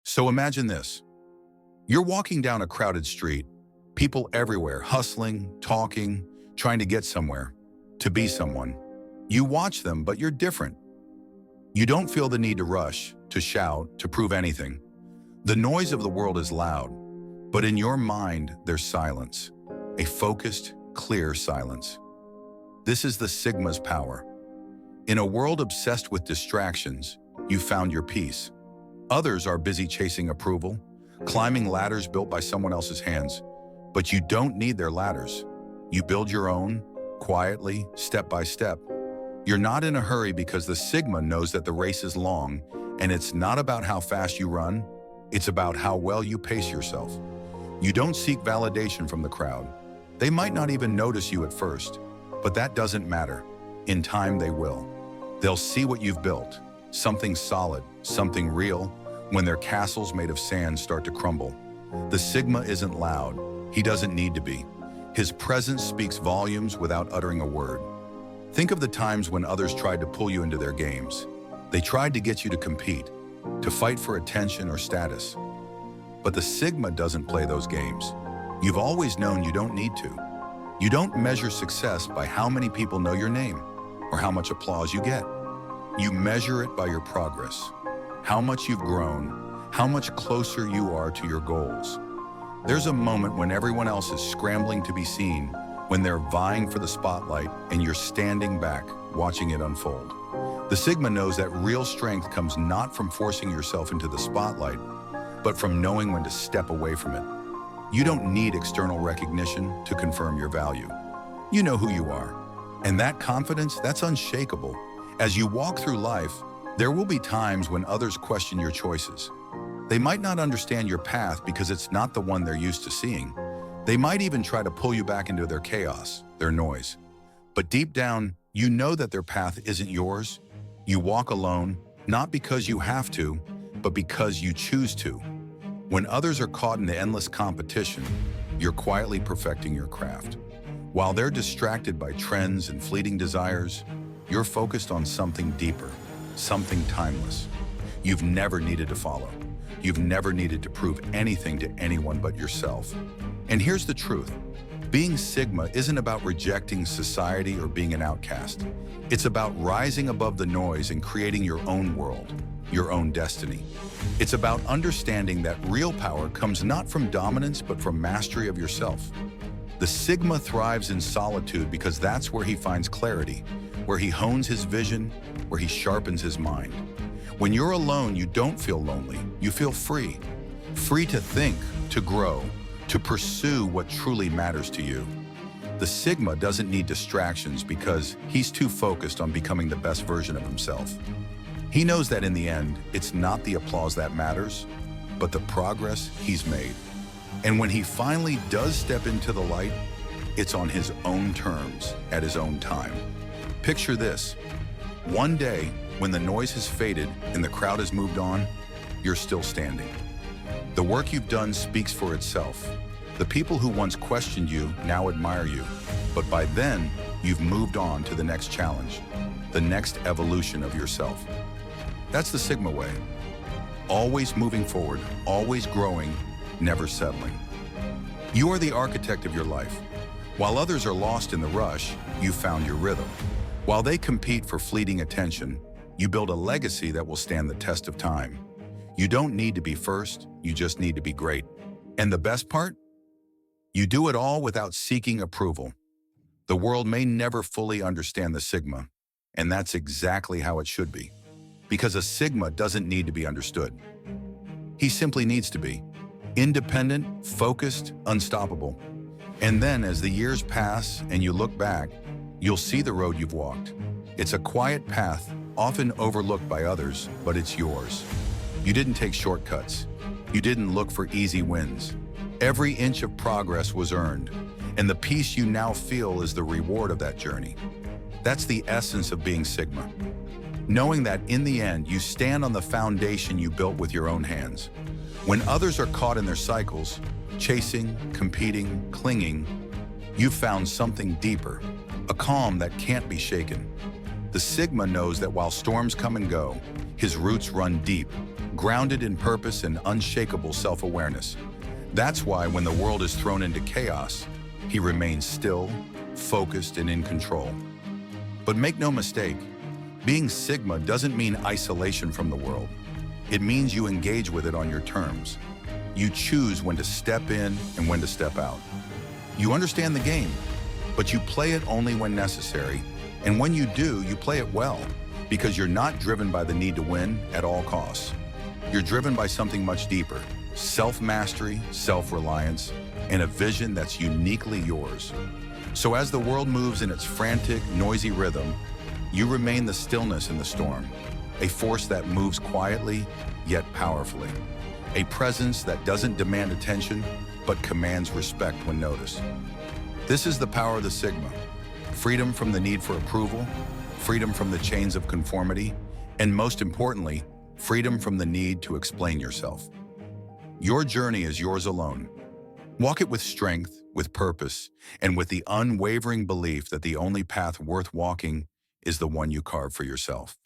So imagine this. You're walking down a crowded street, people everywhere, hustling, talking, trying to get somewhere, to be someone. You watch them, but you're different. You don't feel the need to rush, to shout, to prove anything. The noise of the world is loud, but in your mind, there's silence. A focused, clear silence. This is the Sigma's power. In a world obsessed with distractions, you found your peace. Others are busy chasing approval, climbing ladders built by someone else's hands. But you don't need their ladders. You build your own, quietly, step by step. You're not in a hurry because the Sigma knows that the race is long, and it's not about how fast you run, it's about how well you pace yourself. You don't seek validation from the crowd. They might not even notice you at first, but that doesn't matter. In time, they will. They'll see what you've built, something solid, something real, when their castles made of sand start to crumble. The Sigma isn't loud. He doesn't need to be. His presence speaks volumes without uttering a word. Think of the times when others tried to pull you into their games. They tried to get you to compete, to fight for attention or status. But the Sigma doesn't play those games. You've always known you don't need to. You don't measure success by how many people know your name or how much applause you get. You measure it by your progress, how much you've grown, how much closer you are to your goals. There's a moment when everyone else is scrambling to be seen, when they're vying for the spotlight and you're standing back, watching it unfold. The Sigma knows that real strength comes not from forcing yourself into the spotlight, but from knowing when to step away from it. You don't need external recognition to confirm your value. You know who you are. And that confidence, that's unshakable. As you walk through life, there will be times when others question your choices. They might not understand your path because it's not the one they're used to seeing. They might even try to pull you back into their chaos, their noise. But deep down, you know that their path isn't yours. You walk alone, not because you have to, but because you choose to. When others are caught in the endless competition, you're quietly perfecting your craft. While they're distracted by trends and fleeting desires, you're focused on something deeper, something timeless. You've never needed to follow. You've never needed to prove anything to anyone but yourself. And here's the truth. Being Sigma isn't about rejecting society or being an outcast. It's about rising above the noise and creating your own world, your own destiny. It's about understanding that real power comes not from dominance, but from mastery of yourself. The Sigma thrives in solitude because that's where he finds clarity, where he hones his vision, where he sharpens his mind. When you're alone, you don't feel lonely. You feel free. Free to think, to grow, to pursue what truly matters to you. The Sigma doesn't need distractions because he's too focused on becoming the best version of himself. He knows that in the end, it's not the applause that matters, but the progress he's made. And when he finally does step into the light, it's on his own terms, at his own time. Picture this. One day, when the noise has faded and the crowd has moved on, you're still standing. The work you've done speaks for itself. The people who once questioned you now admire you, but by then, you've moved on to the next challenge, the next evolution of yourself. That's the Sigma way. Always moving forward, always growing, never settling. You are the architect of your life. While others are lost in the rush, you found your rhythm. While they compete for fleeting attention, you build a legacy that will stand the test of time. You don't need to be first, you just need to be great. And the best part? You do it all without seeking approval. The world may never fully understand the Sigma, and that's exactly how it should be. Because a Sigma doesn't need to be understood. He simply needs to be. Independent, focused, unstoppable. And then as the years pass and you look back, you'll see the road you've walked. It's a quiet path, often overlooked by others, but it's yours. You didn't take shortcuts. You didn't look for easy wins. Every inch of progress was earned, and the peace you now feel is the reward of that journey. That's the essence of being Sigma. Knowing that in the end, you stand on the foundation you built with your own hands. When others are caught in their cycles, chasing, competing, clinging, you've found something deeper, a calm that can't be shaken. The Sigma knows that while storms come and go, his roots run deep, grounded in purpose and unshakable self-awareness. That's why when the world is thrown into chaos, he remains still, focused, and in control. But make no mistake, being Sigma doesn't mean isolation from the world. It means you engage with it on your terms. You choose when to step in and when to step out. You understand the game, but you play it only when necessary. And when you do, you play it well, because you're not driven by the need to win at all costs. You're driven by something much deeper: self-mastery, self-reliance, and a vision that's uniquely yours. So as the world moves in its frantic, noisy rhythm, you remain the stillness in the storm, a force that moves quietly yet powerfully, a presence that doesn't demand attention but commands respect when noticed. This is the power of the Sigma: freedom from the need for approval, freedom from the chains of conformity, and most importantly, freedom from the need to explain yourself. Your journey is yours alone. Walk it with strength, with purpose, and with the unwavering belief that the only path worth walking is the one you carve for yourself.